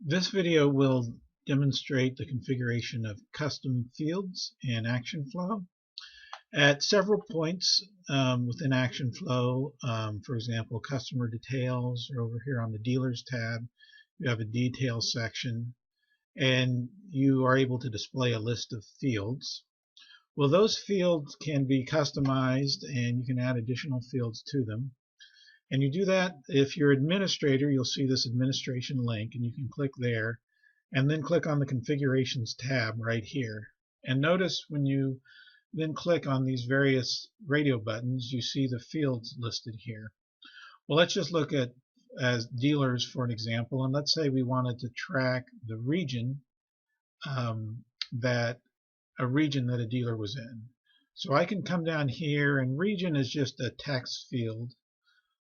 This video will demonstrate the configuration of custom fields in ActionFlow. At several points within ActionFlow, for example, customer details, or over here on the dealers tab, you have a details section, and you are able to display a list of fields. Well, those fields can be customized, and you can add additional fields to them. And you do that if you're administrator. You'll see this administration link, and you can click there and then click on the configurations tab right here. And notice when you then click on these various radio buttons, you see the fields listed here. Well, let's just look at as dealers for an example, and let's say we wanted to track the region that a dealer was in. So I can come down here, and region is just a text field.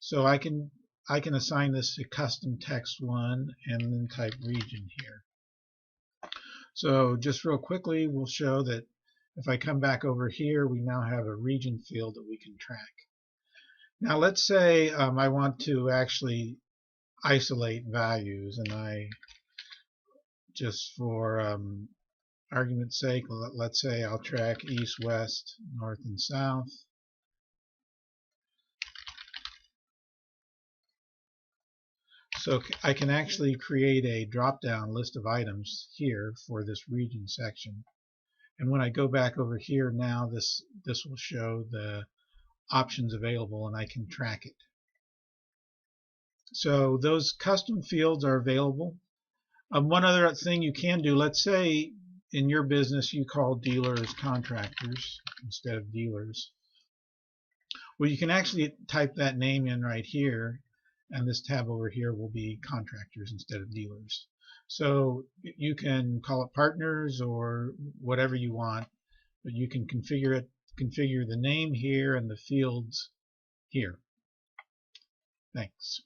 So I can assign this to custom text 1 and then type region here. So just real quickly, we'll show that if I come back over here, we now have a region field that we can track. Now let's say I want to actually isolate values, and I just for argument's sake, let's say I'll track east, west, north, and south. So I can actually create a drop-down list of items here for this region section. And when I go back over here now, this will show the options available, and I can track it. So those custom fields are available. One other thing you can do, let's say in your business you call dealers contractors instead of dealers. Well, you can actually type that name in right here, and this tab over here will be contractors instead of dealers. So you can call it partners or whatever you want, but you can configure the name here and the fields here. Thanks.